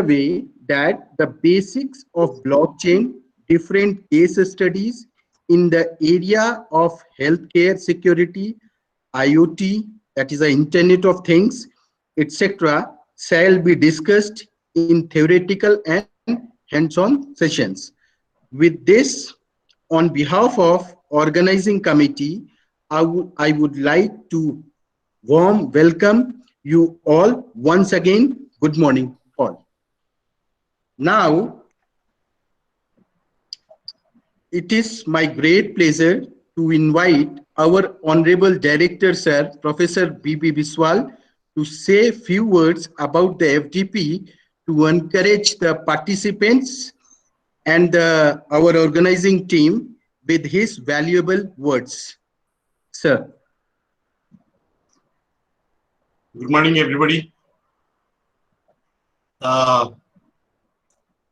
way that the basics of blockchain, different case studies in the area of healthcare security, IoT, that is the Internet of Things, etc., shall be discussed in theoretical and hands-on sessions. With this, on behalf of organizing committee, I would like to warm welcome you all once again. Good morning, all. Now, it is my great pleasure to invite our Honorable Director, Sir, Professor B.B. Biswal, to say a few words about the FDP to encourage the participants and our organizing team with his valuable words. Sir. Good morning, everybody. At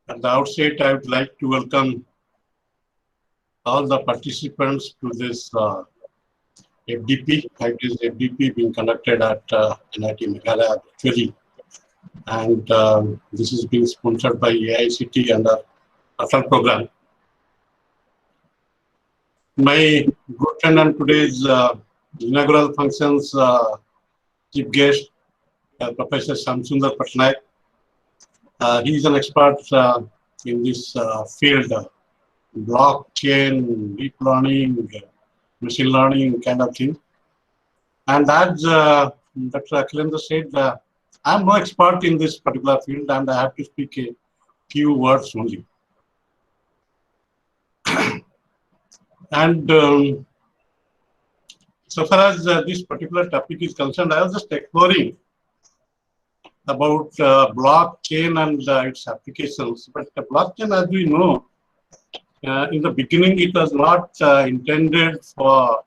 the outset, I would like to welcome all the participants to this FDP, 5 days FDP being conducted at NIT Meghalaya virtually. And this is being sponsored by AICT and the Atal program. My good friend on today's inaugural functions chief guest, Professor Shamsundar Patnaik. He is an expert in this field, blockchain, deep learning, machine learning kind of thing. And as Dr. Akhilendra said, I'm no expert in this particular field and I have to speak a few words only. And so far as this particular topic is concerned, I was just exploring about blockchain and its applications. But the blockchain, as we know, in the beginning, it was not intended for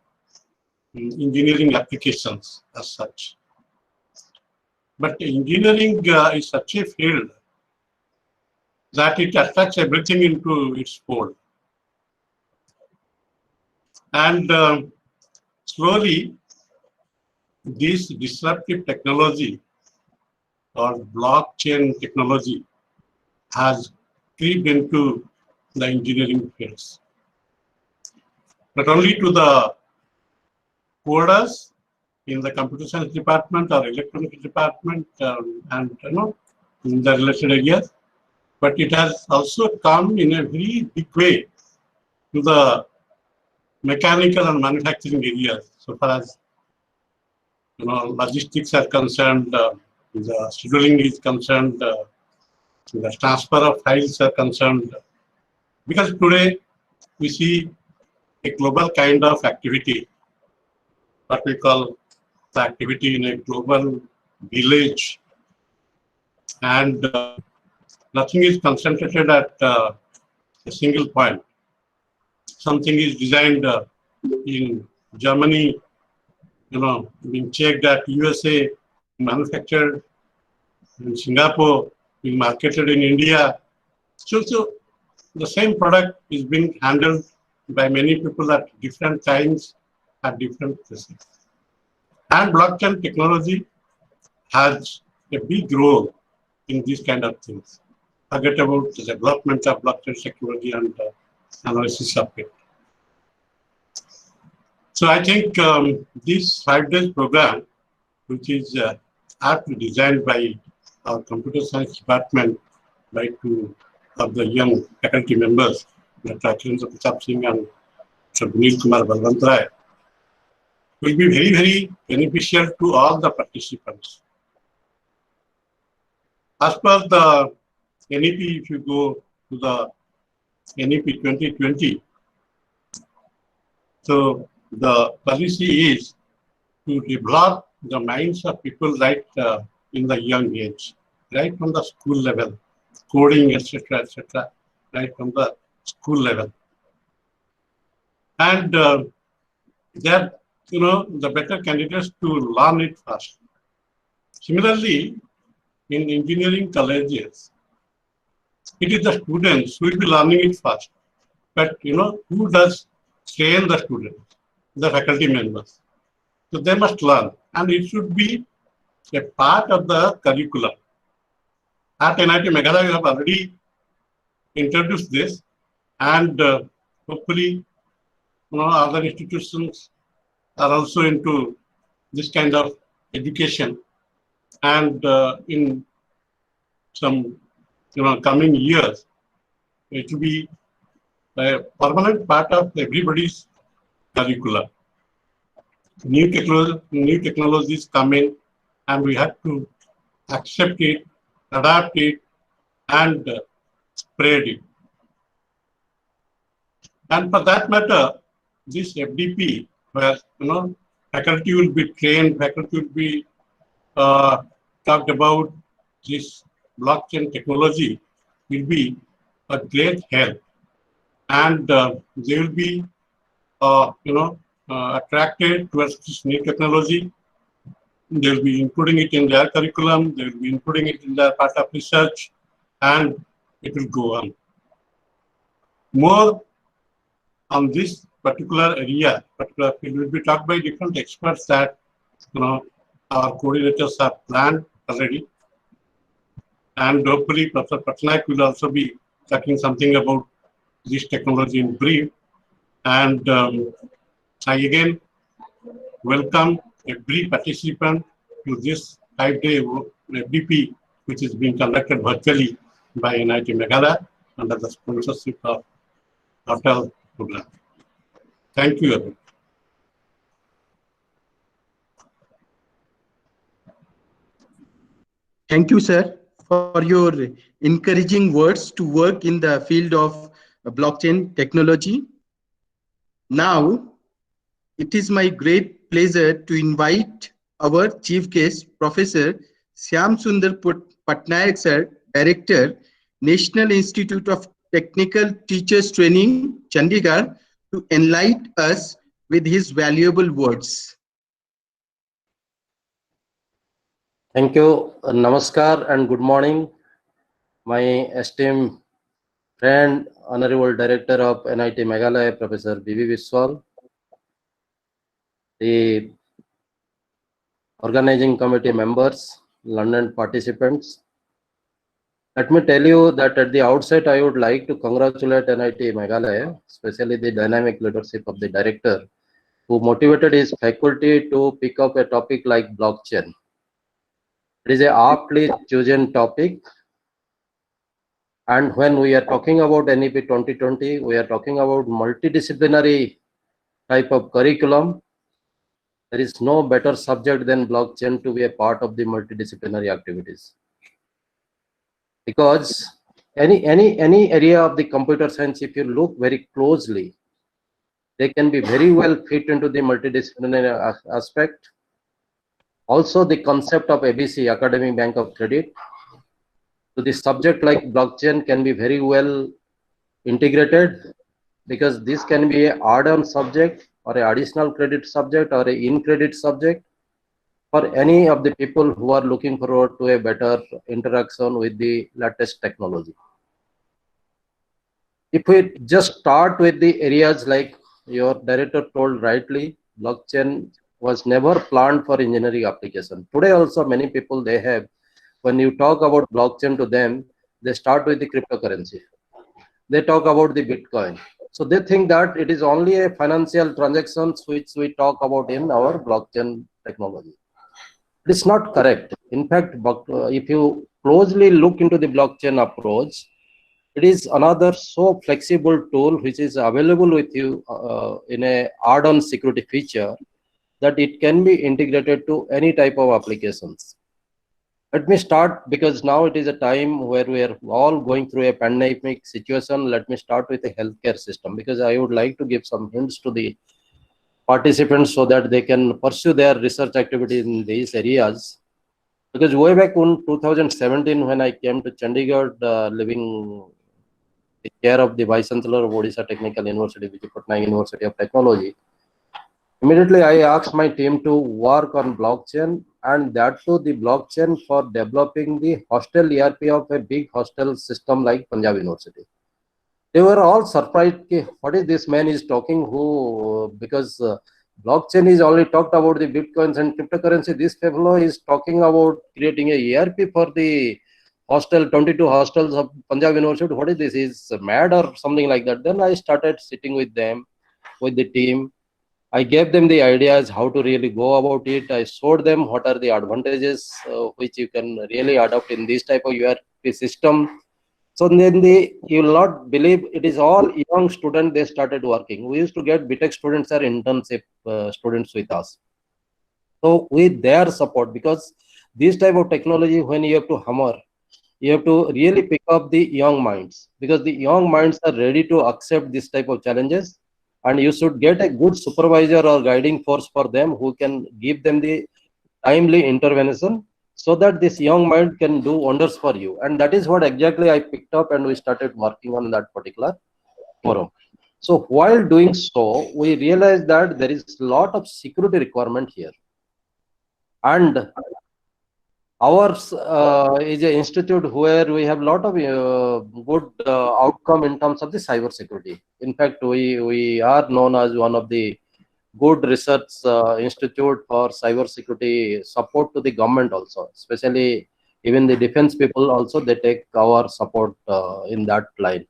engineering applications as such. But engineering is such a field that it attracts everything into its fold. And slowly, this disruptive technology or blockchain technology has creeped into the engineering fields. Not only to the coders in the computer science department or electronics department and in the related areas, but it has also come in a very big way to the mechanical and manufacturing areas, so far as logistics are concerned, the scheduling is concerned, the transfer of files are concerned. Because today we see a global kind of activity, what we call the activity in a global village, and nothing is concentrated at a single point. Something is designed in Germany, being checked at USA, manufactured in Singapore, being marketed in India. So the same product is being handled by many people at different times, at different places. And blockchain technology has a big role in these kind of things. Forget about the development of blockchain technology and analysis of it. So I think this 5 days program, which is aptly designed by our computer science department by 2 of the young faculty members, Dr. Akhilendra Pratap Singh and Dr. Vinil Kumar Balwant, will be very, very beneficial to all the participants. As per the NEP, if you go to the NEP 2020, so the policy is to develop the minds of people right in the young age, right from the school level, coding, etc., right from the school level. And they're, the better candidates to learn it fast. Similarly, in engineering colleges, it is the students who will be learning it fast. But, who does train the students? The faculty members. So they must learn. And it should be a part of the curriculum. At NIT Meghalaya, we have already introduced this, and hopefully, other institutions are also into this kind of education, and in some coming years, it will be a permanent part of everybody's curricula. New technologies come in, and we have to accept it, adapt it, and spread it. And for that matter, this FDP, where faculty will be trained, faculty will be talked about this blockchain technology, will be a great help, and they will be attracted towards this new technology. They will be including it in their curriculum, they will be including it in their part of research, and it will go on. More on this particular area, particular field, will be talked by different experts that our coordinators have planned already. And hopefully Professor Patnaik will also be talking something about this technology in brief. And I again welcome every participant to this 5-day FDP, which is being conducted virtually by NIT Meghalaya under the sponsorship of Hotel Program. Thank you, everyone. Thank you, sir, for your encouraging words to work in the field of blockchain technology. Now, it is my great pleasure to invite our chief guest, Professor Shyam Sundar Patnaik, sir, Director, National Institute of Technical Teachers Training, Chandigarh, to enlighten us with his valuable words. Thank you. Namaskar and good morning. My esteemed friend, Honorable Director of NIT Meghalaya, Professor B.V. Biswal, the organizing committee members, London participants. Let me tell you that at the outset, I would like to congratulate NIT Meghalaya, especially the dynamic leadership of the director, who motivated his faculty to pick up a topic like blockchain. It is a aptly chosen topic. And when we are talking about NEP 2020, we are talking about multidisciplinary type of curriculum. There is no better subject than blockchain to be a part of the multidisciplinary activities. Because any area of the computer science, if you look very closely, they can be very well fit into the multidisciplinary aspect. Also, the concept of ABC, Academic Bank of Credit, to the subject like blockchain can be very well integrated, because this can be an add-on subject or an additional credit subject or an in-credit subject for any of the people who are looking forward to a better interaction with the latest technology. If we just start with the areas like your director told rightly, blockchain was never planned for engineering application. Today also many people, they have, when you talk about blockchain to them, they start with the cryptocurrency. They talk about the Bitcoin. So they think that it is only a financial transactions which we talk about in our blockchain technology. It is not correct. In fact, if you closely look into the blockchain approach, it is another so flexible tool which is available with you in a add-on security feature, that it can be integrated to any type of applications. Let me start, because now it is a time where we are all going through a pandemic situation. Let me start with the healthcare system, because I would like to give some hints to the participants so that they can pursue their research activity in these areas. Because way back in 2017, when I came to Chandigarh, living the care of the Vice Chancellor of Odisha Technical University, Vijay Patnaik University of Technology, immediately I asked my team to work on blockchain, and that too the blockchain for developing the hostel ERP of a big hostel system like Punjab University. They were all surprised, what is this man is talking, who, because blockchain is only talked about the Bitcoins and cryptocurrency. This fellow is talking about creating a ERP for the hostel, 22 hostels of Punjab University. What is this? Is mad or something like that? Then I started sitting with them, with the team. I gave them the ideas how to really go about it. I showed them what are the advantages which you can really adopt in this type of URP system. So then you will not believe, it is all young students, they started working. We used to get BTech students or internship students with us. So with their support, because this type of technology, when you have to hammer, you have to really pick up the young minds, because the young minds are ready to accept this type of challenges, and you should get a good supervisor or guiding force for them who can give them the timely intervention, so that this young mind can do wonders for you. And that is what exactly I picked up, and we started working on that particular forum. So while doing so, we realized that there is a lot of security requirement here, and ours is an institute where we have a lot of good outcome in terms of the cyber security. In fact, we are known as one of the good research institute for cyber security support to the government also, especially even the defense people also, they take our support in that line.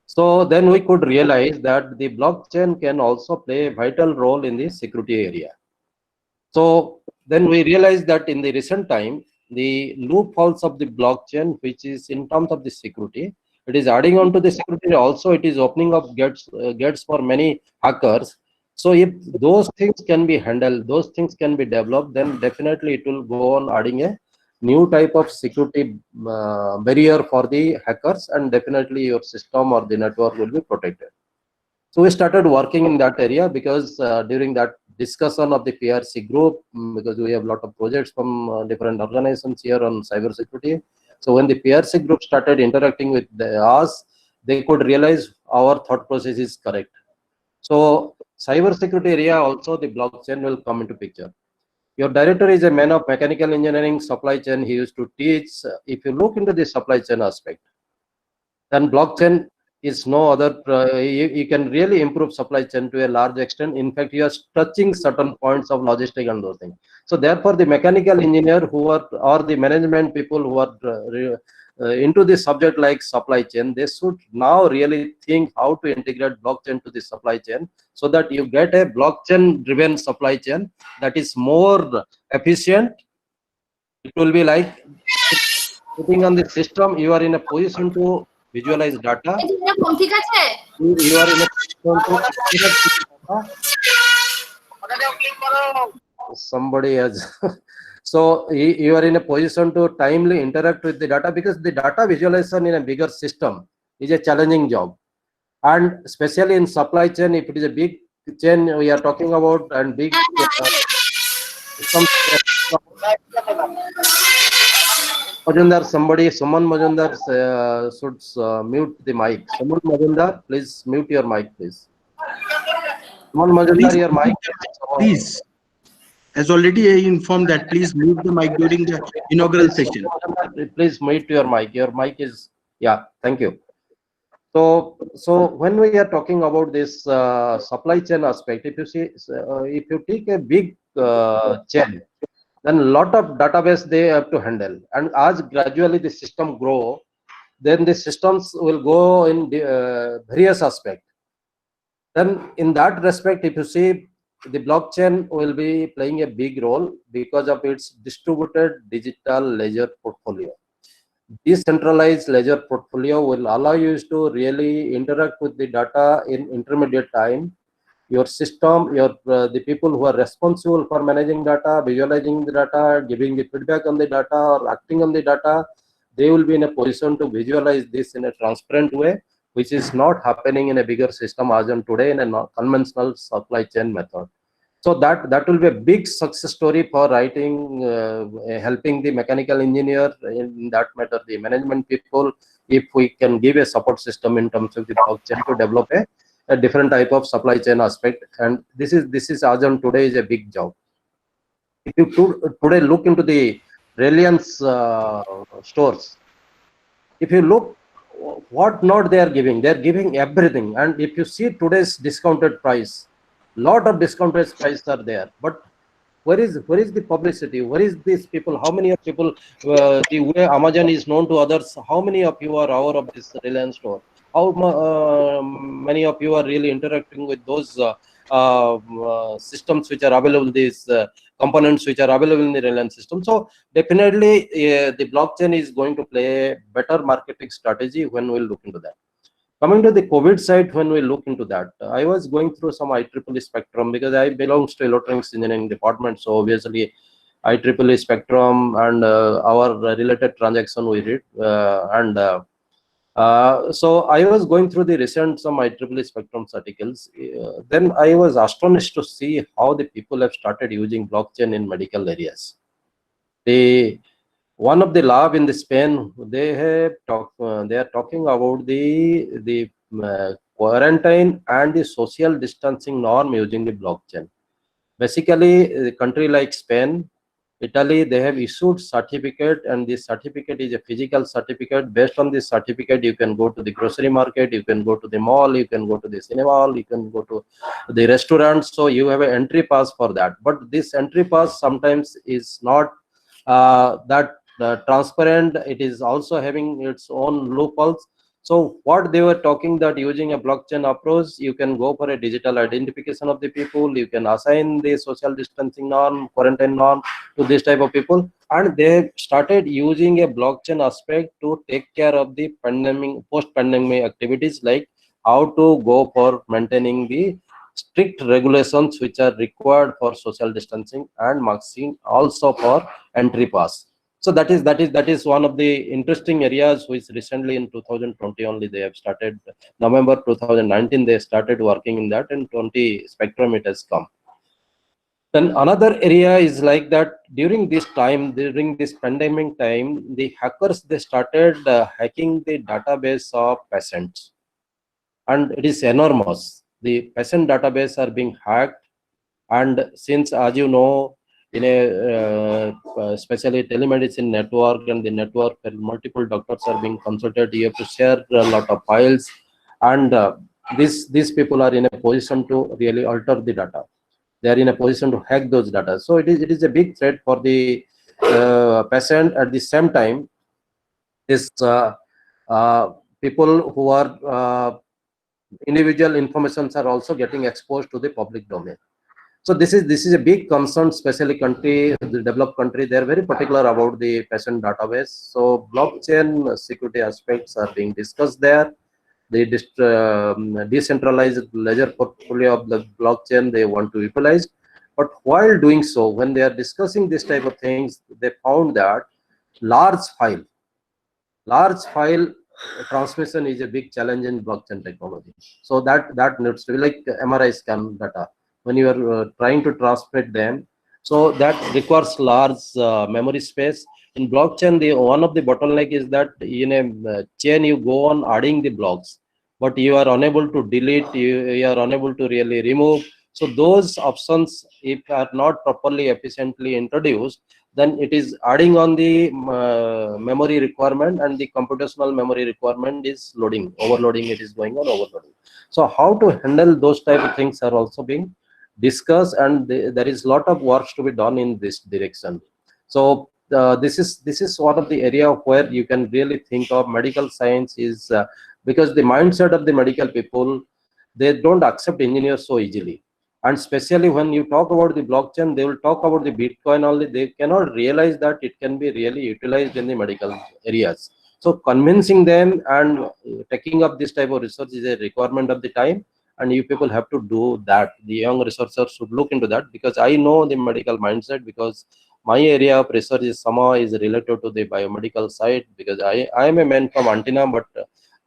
So then we could realize that the blockchain can also play a vital role in the security area. So then we realized that in the recent time, the loopholes of the blockchain, which is in terms of the security, it is adding on to the security. Also, it is opening up gates for many hackers. So if those things can be handled, those things can be developed, then definitely it will go on adding a new type of security barrier for the hackers, and definitely your system or the network will be protected. So we started working in that area, because during that discussion of the PRC group, because we have a lot of projects from different organizations here on cyber security. So when the PRC group started interacting with us, they could realize our thought process is correct. So cyber security area also, the blockchain will come into picture. Your director is a man of mechanical engineering, supply chain. He used to teach. If you look into the supply chain aspect, then blockchain is no other. You can really improve supply chain to a large extent. In fact, you are touching certain points of logistic and those things. So therefore, the mechanical engineer who are, or the management people who are into the subject like supply chain, they should now really think how to integrate blockchain to the supply chain, so that you get a blockchain driven supply chain that is more efficient. It will be like putting on the system, you are in a position to visualize data. You are in a position to somebody has so you are in a position to timely interact with the data, because the data visualization in a bigger system is a challenging job, and especially in supply chain, if it is a big chain we are talking about, and big Majumdar, Suman Majumdar should mute the mic. Suman Majumdar, please mute your mic, please. Suman Majumdar, your mic. Please, as already I informed that, please mute the mic during the inaugural session. Please mute your mic. Your mic is, yeah, thank you. So when we are talking about this supply chain aspect, if you see, if you take a big chain, then a lot of database they have to handle, and as gradually the system grow, then the systems will go in the, various aspects. Then in that respect, if you see, the blockchain will be playing a big role because of its distributed digital ledger portfolio. Decentralized ledger portfolio will allow you to really interact with the data in intermediate time. Your system, the people who are responsible for managing data, visualizing the data, giving the feedback on the data, or acting on the data, they will be in a position to visualize this in a transparent way, which is not happening in a bigger system as on today in a conventional supply chain method. So that will be a big success story for writing, helping the mechanical engineer in that matter, the management people, if we can give a support system in terms of the blockchain to develop a different type of supply chain aspect. And this is as on today is a big job. If you today look into the Reliance stores, if you look what not they are giving everything. And if you see today's discounted price, lot of discounted prices are there, but where is the publicity? Where is these people? How many of people, the way Amazon is known to others, how many of you are aware of this Reliance store? How many of you are really interacting with those systems which are available, these components which are available in the Reliance system? So definitely the blockchain is going to play a better marketing strategy when we look into that. Coming to the COVID side, when we look into that, I was going through some IEEE spectrum because I belongs to electronics engineering department. So obviously IEEE spectrum and our related transaction we did. So I was going through the recent some IEEE spectrum articles. Then I was astonished to see how the people have started using blockchain in medical areas. One of the lab in the Spain, they are talking about the quarantine and the social distancing norm using the blockchain. Basically, a country like Spain, Italy, they have issued certificate, and this certificate is a physical certificate. Based on this certificate, you can go to the grocery market, you can go to the mall, you can go to the cinema hall, you can go to the restaurant. So you have an entry pass for that. But this entry pass sometimes is not that transparent. It is also having its own loopholes. So what they were talking, that using a blockchain approach, you can go for a digital identification of the people, you can assign the social distancing norm, quarantine norm to this type of people, and they started using a blockchain aspect to take care of the pandemic, post-pandemic activities, like how to go for maintaining the strict regulations which are required for social distancing and masking, also for entry pass. So that is one of the interesting areas which recently in 2020 only they have started. November 2019 they started working in that, and 20 spectrum it has come. Then another area is like that during this time, during this pandemic time, the hackers, they started hacking the database of patients, and it is enormous. The patient database are being hacked, and since, as you know, in a especially telemedicine network, and the network where multiple doctors are being consulted, you have to share a lot of files, and these people are in a position to really alter the data. They are in a position to hack those data. So it is a big threat for the patient. At the same time, this people who are individual informations are also getting exposed to the public domain. So this is a big concern, especially the developed country. They are very particular about the patient database. So blockchain security aspects are being discussed there. The decentralized ledger portfolio of the blockchain they want to utilize. But while doing so, when they are discussing this type of things, they found that large file transmission is a big challenge in blockchain technology. So that needs to be like MRI scan data. When you are trying to transmit them, so that requires large memory space. In blockchain, one of the bottleneck is that in a chain you go on adding the blocks, but you are unable to delete, you are unable to really remove. So those options, if are not properly efficiently introduced, then it is adding on the memory requirement, and the computational memory requirement is overloading, it is going on overloading. So how to handle those type of things are also being discussed, and there is a lot of work to be done in this direction. So this is one of the area where you can really think of medical science is because the mindset of the medical people, they don't accept engineers so easily. And especially when you talk about the blockchain, they will talk about the Bitcoin only. They cannot realize that it can be really utilized in the medical areas. So convincing them and taking up this type of research is a requirement of the time, and you people have to do that. The young researchers should look into that, because I know the medical mindset, because my area of research is somehow is related to the biomedical side, because I am a man from antenna, but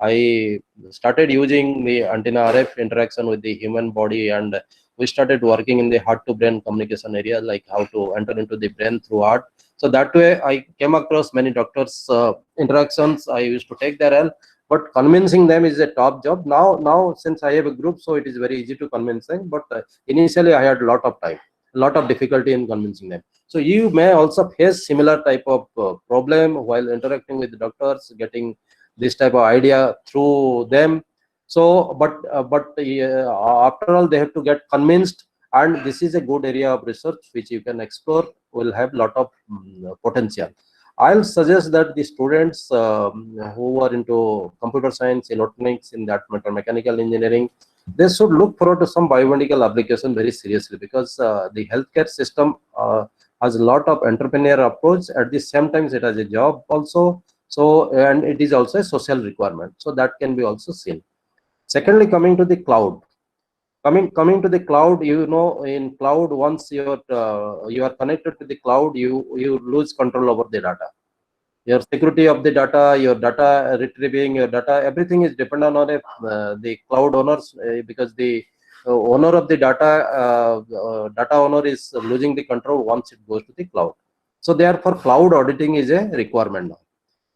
I started using the antenna RF interaction with the human body, and we started working in the heart to brain communication area, like how to enter into the brain through heart. So that way I came across many doctors interactions. I used to take their help, but convincing them is a top job. Now since I have a group, so it is very easy to convince them, but initially I had a lot of time, a lot of difficulty in convincing them. So you may also face similar type of problem while interacting with the doctors, getting this type of idea through them. So but after all, they have to get convinced, And this is a good area of research which you can explore, will have lot of potential. I'll suggest that the students who are into computer science, electronics, in that matter, mechanical engineering, they should look forward to some biomedical application very seriously, because the healthcare system has a lot of entrepreneur approach. At the same time, it has a job also. So, and it is also a social requirement. So that can be also seen. Secondly, coming to the cloud. Coming to the cloud, you know, in cloud, once you are connected to the cloud, you lose control over the data. Your security of the data, your data retrieving, your data, everything is dependent on the cloud owners, because the owner of the data owner is losing the control once it goes to the cloud. So therefore, cloud auditing is a requirement now,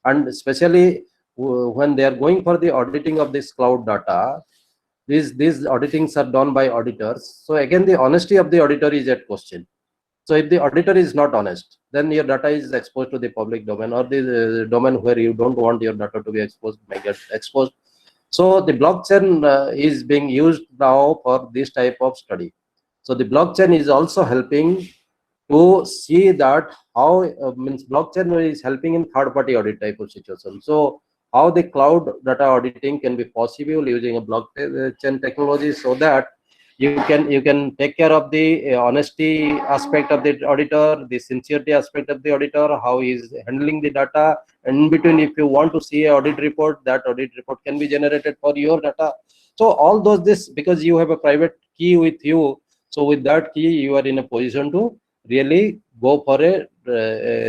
and especially when they are going for the auditing of this cloud data, these auditings are done by auditors. So again, the honesty of the auditor is at question. So if the auditor is not honest, then your data is exposed to the public domain, or the domain where you don't want your data to be exposed may get exposed. So the blockchain is being used now for this type of study. So the blockchain is also helping to see that how means blockchain is helping in third-party audit type of situation. So how the cloud data auditing can be possible using a blockchain technology, so that you can take care of the honesty aspect of the auditor, the sincerity aspect of the auditor, how he is handling the data. And in between, if you want to see an audit report, that audit report can be generated for your data. So all this, because you have a private key with you, so with that key you are in a position to really go for a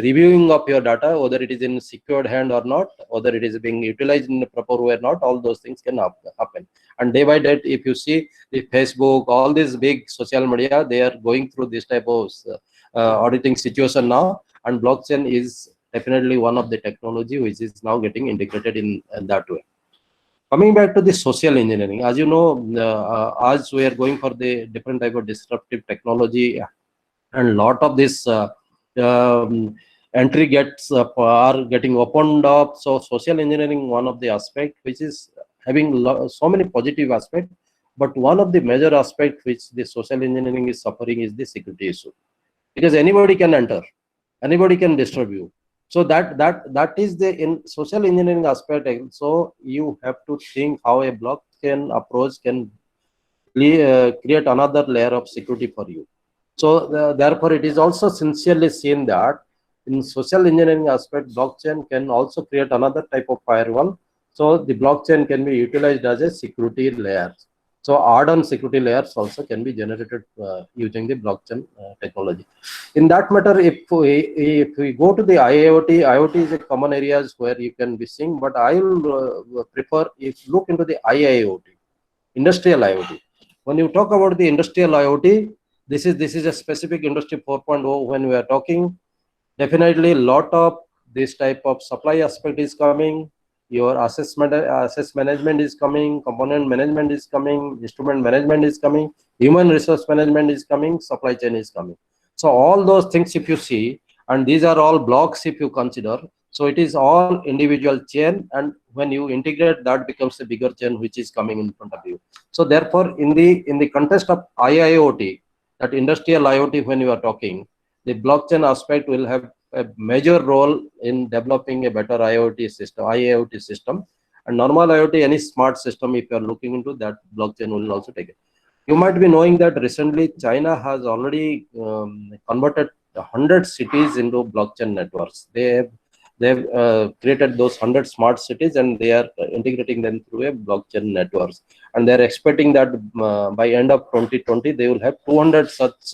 reviewing of your data, whether it is in secured hand or not, whether it is being utilized in a proper way or not. All those things can happen. And day by day, if you see the Facebook, all these big social media, they are going through this type of auditing situation now, and blockchain is definitely one of the technology which is now getting integrated in that way. Coming back to the social engineering, as you know, as we are going for the different type of disruptive technology, and a lot of this entry gets are getting opened up. So social engineering, one of the aspect which is having so many positive aspects, but one of the major aspects which the social engineering is suffering is the security issue, because anybody can enter, anybody can distribute. So that is the in social engineering aspect. So you have to think how a blockchain approach can create another layer of security for you. So therefore, it is also sincerely seen that in social engineering aspect, blockchain can also create another type of firewall. So the blockchain can be utilized as a security layer. So add-on security layers also can be generated using the blockchain technology. In that matter, if we go to the IoT is a common areas where you can be seeing, but I will prefer if you look into the IIoT, industrial IoT. When you talk about the industrial IoT, this is a specific industry 4.0 when we are talking. Definitely a lot of this type of supply aspect is coming, your assess management is coming, component management is coming, instrument management is coming, human resource management is coming, supply chain is coming. So all those things if you see, and these are all blocks if you consider, so it is all individual chain, and when you integrate, that becomes a bigger chain which is coming in front of you. So therefore, in the context of IIoT, that industrial IoT, when you are talking, the blockchain aspect will have a major role in developing a better IoT system. And normal IoT, any smart system, if you are looking into that, blockchain will also take it. You might be knowing that recently China has already converted 100 cities into blockchain networks. They have created those 100 smart cities, and they are integrating them through a blockchain networks. And they are expecting that by end of 2020, they will have 200 such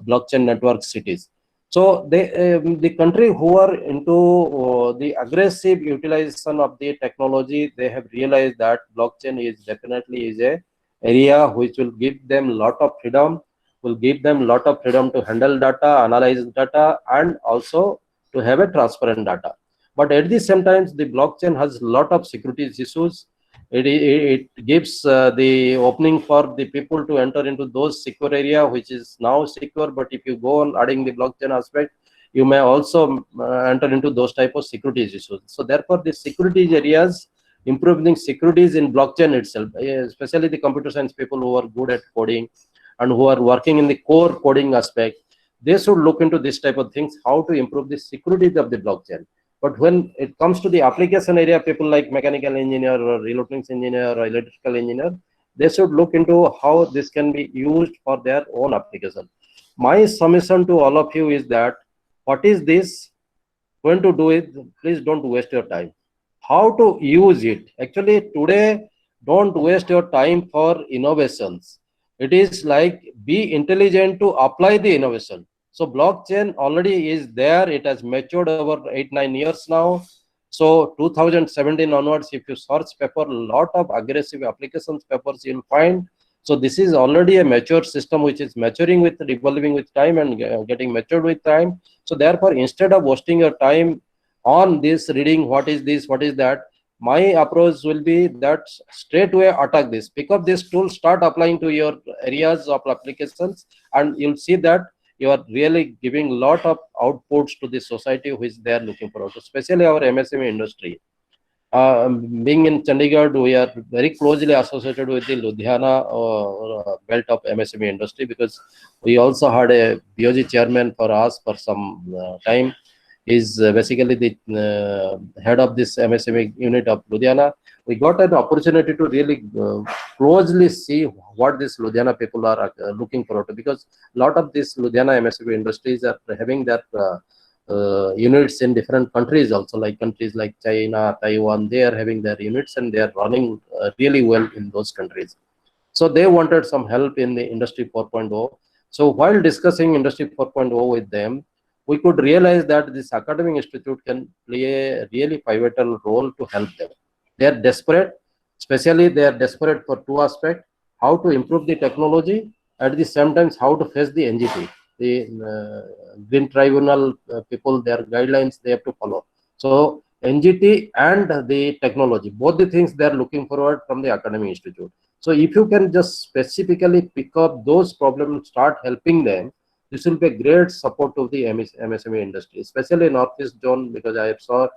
blockchain network cities. So the country who are into the aggressive utilization of the technology, they have realized that blockchain is definitely is a area which will give them a lot of freedom, to handle data, analyze data, and also to have a transparent data. But at the same time, the blockchain has a lot of security issues. It gives the opening for the people to enter into those secure area which is now secure. But if you go on adding the blockchain aspect, you may also enter into those type of security issues. So therefore, the security areas, improving securities in blockchain itself, especially the computer science people who are good at coding, and who are working in the core coding aspect, they should look into this type of things, how to improve the security of the blockchain. But when it comes to the application area, people like mechanical engineer or electronics engineer or electrical engineer, they should look into how this can be used for their own application. My submission to all of you is that, what is this going to do it? Please don't waste your time. How to use it? Actually, today, don't waste your time for innovations. It is like, be intelligent to apply the innovation. So blockchain already is there. It has matured over 8-9 years now. So 2017 onwards, if you search paper, a lot of aggressive applications papers you'll find. So this is already a mature system which is maturing with, evolving with time and getting matured with time. So therefore, instead of wasting your time on this reading, what is this, what is that, my approach will be that straight away attack this. Pick up this tool, start applying to your areas of applications, and you'll see that you are really giving a lot of outputs to the society which they are looking for, especially our MSME industry. Being in Chandigarh, we are very closely associated with the Ludhiana belt of MSME industry, because we also had a BOG chairman for us for some time. Is basically the head of this MSME unit of Ludhiana. We got an opportunity to really closely see what these Ludhiana people are looking forward to, because a lot of these Ludhiana MSME industries are having their units in different countries also, like countries like China, Taiwan. They are having their units and they are running really well in those countries. So they wanted some help in the Industry 4.0. So while discussing Industry 4.0 with them, we could realize that this academic institute can play a really pivotal role to help them. They are desperate, especially they are desperate for two aspects: how to improve the technology, at the same time how to face the NGT, the Green Tribunal people, their guidelines they have to follow. So NGT and the technology, both the things they are looking forward from the academic institute. So if you can just specifically pick up those problems, start helping them, this will be a great support to the MSME industry, especially in Northeast zone, because I saw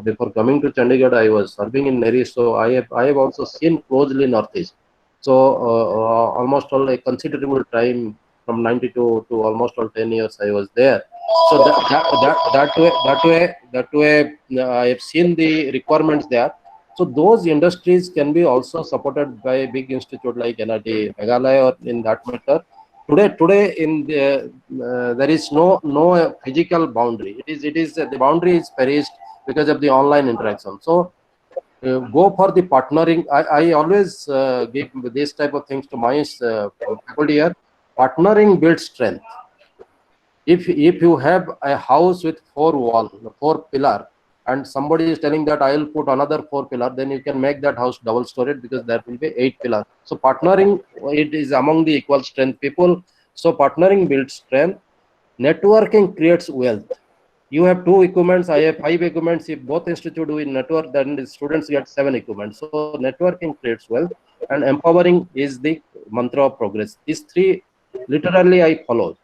before coming to Chandigarh, I was serving in Neri, so I have also seen closely Northeast. So almost all a considerable time from 92 to almost all 10 years I was there. So that way I have seen the requirements there. So those industries can be also supported by a big institute like NIT Meghalaya, or in that matter. Today in the there is no physical boundary. It is the boundary is perished because of the online interaction. So go for the partnering. I always give this type of things to my faculty here. Partnering builds strength. If you have a house with 4 walls, 4 pillars, and somebody is telling that I will put another 4 pillars, then you can make that house double storied, because there will be 8 pillars. So partnering, it is among the equal strength people. So partnering builds strength. Networking creates wealth. You have 2 equipments, I have 5 equipments. If both institute do in network, then the students get 7 equipments. So networking creates wealth, and empowering is the mantra of progress. These 3 literally I follow.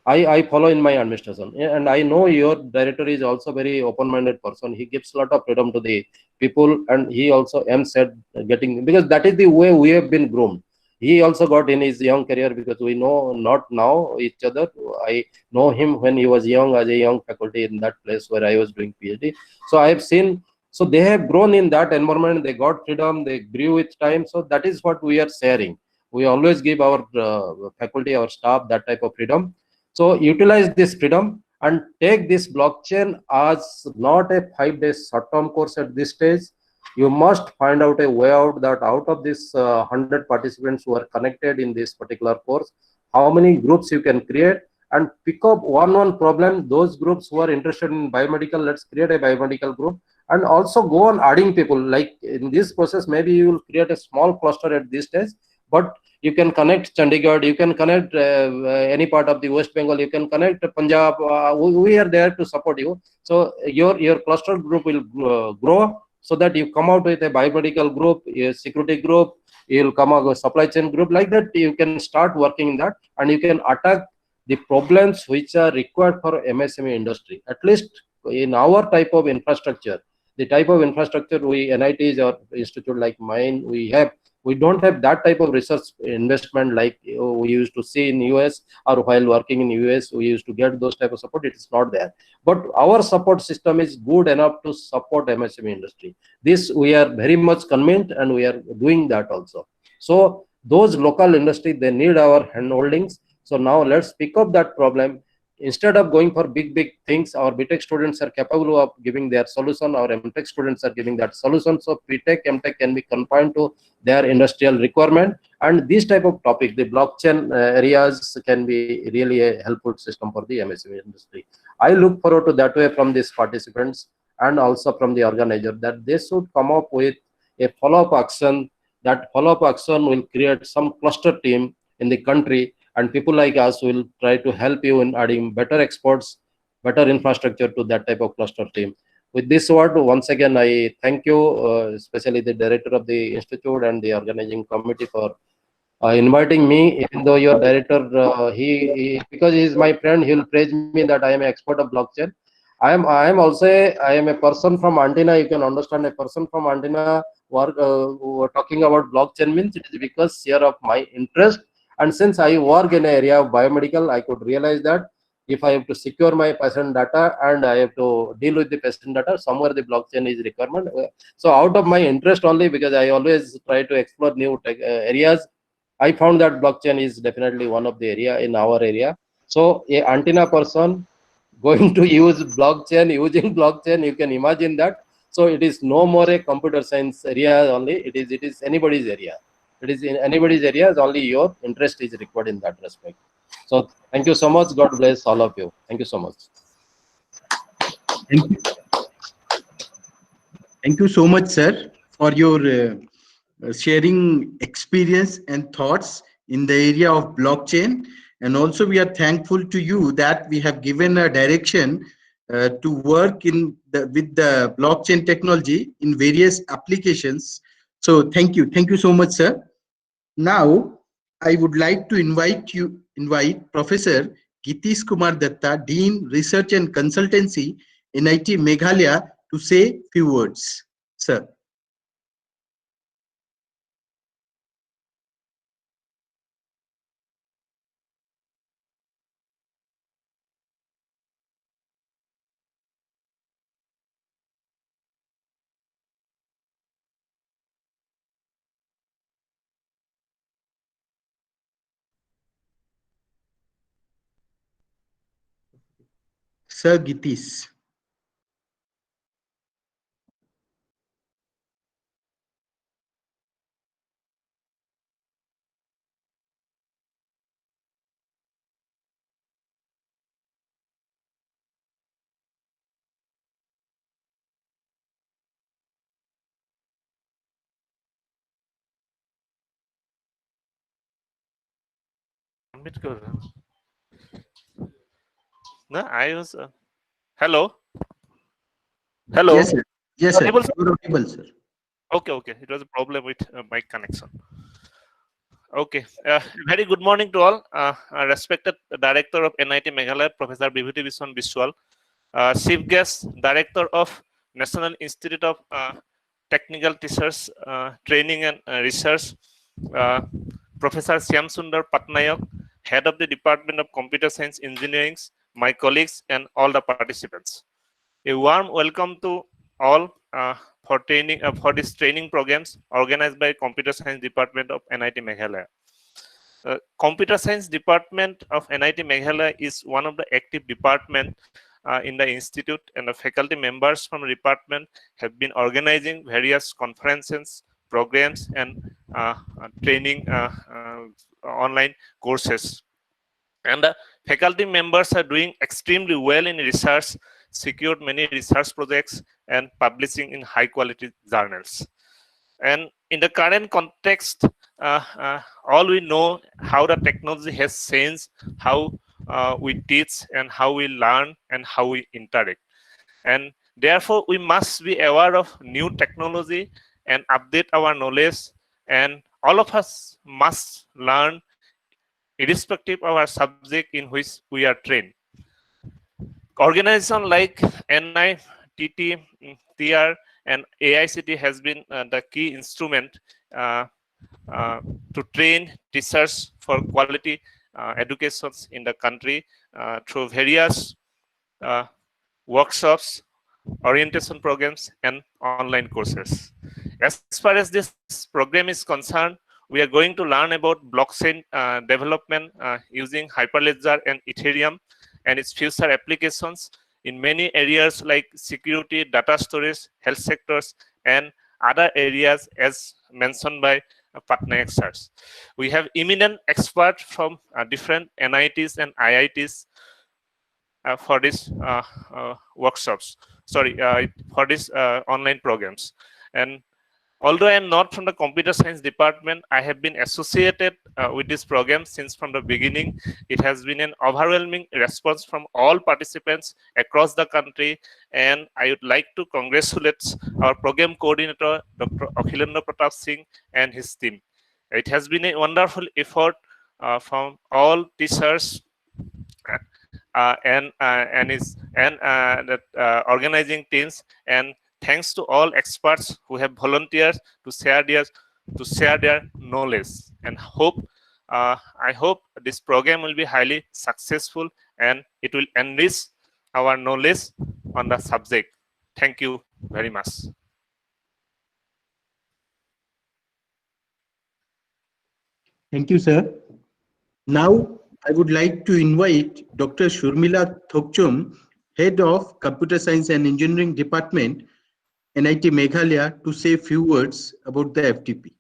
I follow in my administration, and I know your director is also very open-minded person. He gives a lot of freedom to the people, and he also aims at getting, because that is the way we have been groomed. He also got in his young career, because we know not now each other. I know him when he was young, as a young faculty in that place where I was doing PhD. So I have seen, so they have grown in that environment. They got freedom, they grew with time. So that is what we are sharing. We always give our faculty, our staff, that type of freedom. So utilize this freedom and take this blockchain as not a 5-day short-term course at this stage. You must find out a way out, that out of this 100 participants who are connected in this particular course, how many groups you can create, and pick up one problem. Those groups who are interested in biomedical, let's create a biomedical group, and also go on adding people. Like in this process, maybe you will create a small cluster at this stage, but you can connect Chandigarh, you can connect any part of the West Bengal, you can connect Punjab. We are there to support you. So your cluster group will grow, so that you come out with a biomedical group, a security group, you'll come out with a supply chain group. Like that, you can start working in that, and you can attack the problems which are required for MSME industry. At least in our type of infrastructure, The type of infrastructure NITs or institute like mine, we don't have that type of research investment like we used to see in US, or while working in US, we used to get those type of support. It is not there. But our support system is good enough to support MSME industry. This we are very much convinced, and we are doing that also. So those local industry, they need our handholdings. So now let's pick up that problem. Instead of going for big things, our BTech students are capable of giving their solution. Our MTech students are giving that solution. So BTech, MTech can be confined to their industrial requirement. And this type of topic, the blockchain areas, can be really a helpful system for the MSME industry. I look forward to that way from these participants and also from the organizer, that they should come up with a follow-up action. That follow-up action will create some cluster team in the country, and people like us will try to help you in adding better experts, better infrastructure to that type of cluster team. With this word, once again, I thank you, especially the director of the institute and the organizing committee for inviting me. Even though your director, because he is my friend, he will praise me that I am an expert of blockchain. I am also I am a person from Antenna. You can understand, a person from Antenna who are talking about blockchain means it is because share of my interest. And since I work in an area of biomedical, I could realize that if I have to secure my patient data and I have to deal with the patient data, somewhere the blockchain is requirement. So out of my interest only, because I always try to explore new areas, I found that blockchain is definitely one of the area in our area. So a Antenna person going to use blockchain, using blockchain, you can imagine that. So it is no more a computer science area only. It is anybody's area. It is in anybody's area. Only your interest is required in that respect. So thank you so much. God bless all of you. Thank you so much. Thank you. Thank you so much, sir, for your sharing experience and thoughts in the area of blockchain. And also we are thankful to you that we have given a direction to work with the blockchain technology in various applications. So thank you so much, sir. Now I would like to invite Professor Gitish Kumar Datta, Dean Research and Consultancy, NIT Meghalaya, to say few words. Sir. Sir Gitish. No, I was. Hello. Hello. Yes, sir. Yes, sir. Audible, sir? You're audible, sir. Okay. It was a problem with mic connection. Okay. Very good morning to all. Respected Director of NIT Meghalaya, Professor Bibhuti Bishwan Biswal, Chief Guest Director of National Institute of Technical Teachers Training and Research, Professor Shyam Sundar Patnaik, Head of the Department of Computer Science Engineering, my colleagues, and all the participants. A warm welcome to all for these training programs organized by Computer Science Department of NIT Meghalaya. Computer Science Department of NIT Meghalaya is one of the active department in the institute, and the faculty members from the department have been organizing various conferences, programs, and training online courses. And the faculty members are doing extremely well in research, secured many research projects, and publishing in high quality journals. And in the current context, all we know how the technology has changed, how we teach and how we learn and how we interact. And therefore, we must be aware of new technology and update our knowledge. And all of us must learn irrespective of our subject in which we are trained. Organizations like NITT, TR, and AICT has been the key instrument to train teachers for quality educations in the country through various workshops, orientation programs, and online courses. As far as this program is concerned, we are going to learn about blockchain development using Hyperledger and Ethereum and its future applications in many areas like security, data storage, health sectors, and other areas as mentioned by Patnaik sirs. We have eminent experts from different NITs and IITs for these workshops. Sorry, for these online programs. And although I am not from the computer science department, I have been associated with this program since from the beginning. It has been an overwhelming response from all participants across the country, and I would like to congratulate our program coordinator, Dr. Akhilendra Pratap Singh, and his team. It has been a wonderful effort from all teachers and the organizing teams, and thanks to all experts who have volunteered to share their knowledge. And I hope this program will be highly successful and it will enrich our knowledge on the subject. Thank you very much. Thank you, sir. Now, I would like to invite Dr. Shurmila Thokchum, Head of Computer Science and Engineering Department, NIT Meghalaya, to say a few words about the FTP.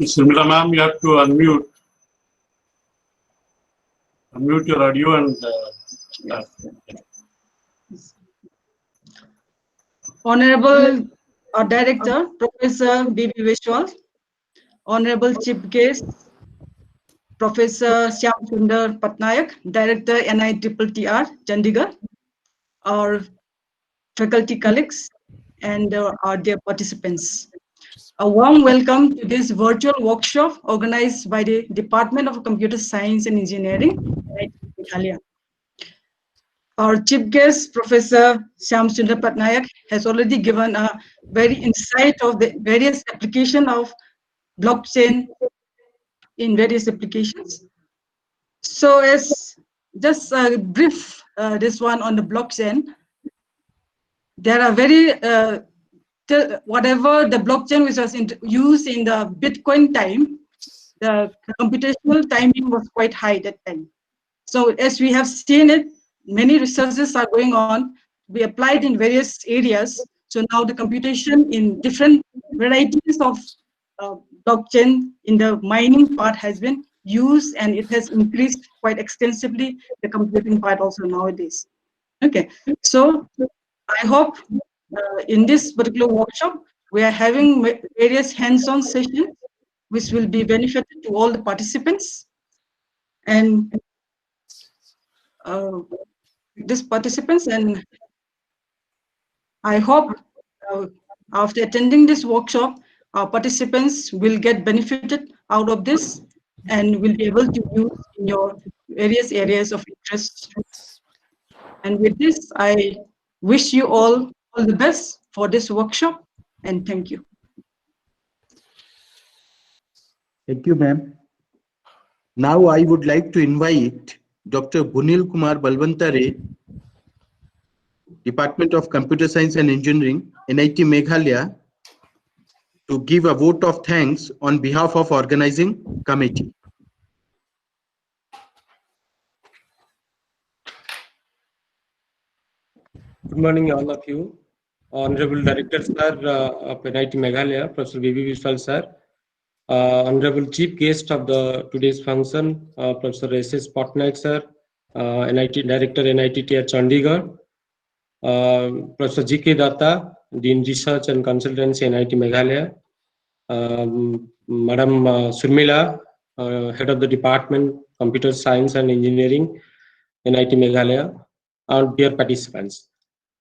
Shurmila ma'am, you have to unmute your audio and start. Honorable Director, Professor B.B. Vishwal, Honorable Chief Guest, Professor Shyam Sundar Patnaik, Director NITTR, Chandigarh, our faculty colleagues, and our dear participants. A warm welcome to this virtual workshop organized by the Department of Computer Science and Engineering, NIT Meghalaya. Our chief guest, Professor Shyam Sundar Patnaik, has already given a very insight of the various application of blockchain in various applications. So as just a brief, this one on the blockchain, there are very, whatever the blockchain which was used in the Bitcoin time, the computational timing was quite high that time. So as we have seen it, many researches are going on, we applied in various areas. So now the computation in different varieties of blockchain in the mining part has been used, and it has increased quite extensively, the computing part also nowadays. Okay, so I hope in this particular workshop, we are having various hands-on sessions, which will be beneficial to all the participants. And these participants, and I hope after attending this workshop, our participants will get benefited out of this and will be able to use in your various areas of interest. And with this, I wish you all the best for this workshop, and thank you. Thank you, ma'am. Now I would like to invite Dr. Gunil Kumar Balwantare, Department of Computer Science and Engineering, NIT Meghalaya, to give a vote of thanks on behalf of organizing committee. Good morning, all of you. Honorable Director, Sir, of NIT Meghalaya, Professor B.B. Vishwal, Sir, Honorable Chief Guest of the today's function, Professor S.S. Patnaik, sir, NIT Director, NITTR Chandigarh, Professor G.K. Datta, Dean Research and Consultancy, NIT Meghalaya, Madam Surmila, Head of the Department, Computer Science and Engineering, NIT Meghalaya, and dear participants.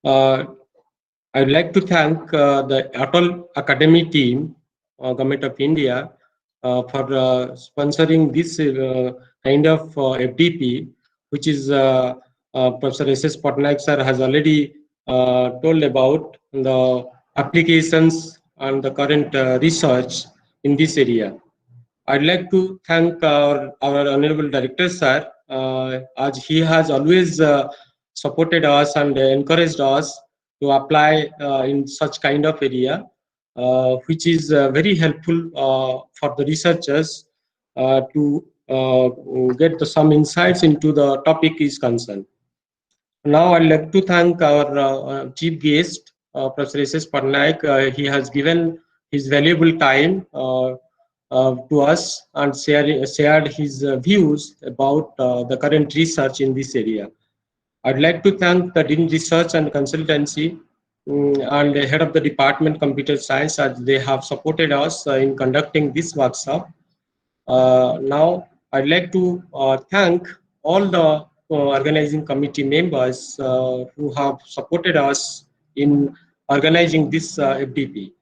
I'd like to thank the Atal Academy team, Government of India, for sponsoring this kind of FDP, which is Professor S.S. Patnaik sir has already told about the applications and the current research in this area. I'd like to thank our Honorable Director sir, as he has always supported us and encouraged us to apply in such kind of area, which is very helpful for the researchers to get some insights into the topic is concerned. Now I'd like to thank our chief guest, Professor S.S. Patnaik. He has given his valuable time to us and shared his views about the current research in this area. I'd like to thank the Dean Research and Consultancy and the Head of the Department Computer Science, as they have supported us in conducting this workshop. Now, I'd like to thank all the organizing committee members who have supported us in organizing this FDP.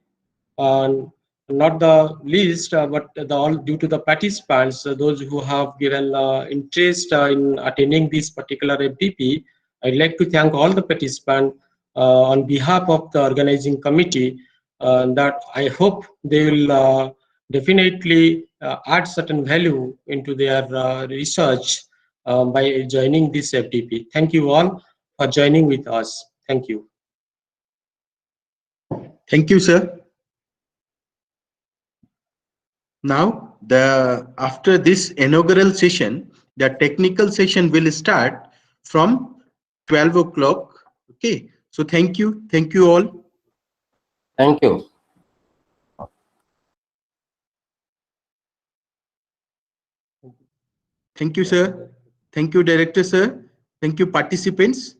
Not the least, but all due to the participants, those who have given interest in attending this particular FDP. I'd like to thank all the participants on behalf of the organizing committee, that I hope they will definitely add certain value into their research by joining this FDP. Thank you all for joining with us. Thank you. Thank you, sir. Now, after this inaugural session, the technical session will start from 12 o'clock. Okay, so thank you all. Thank you. Thank you, sir. Thank you, Director, sir. Thank you, participants.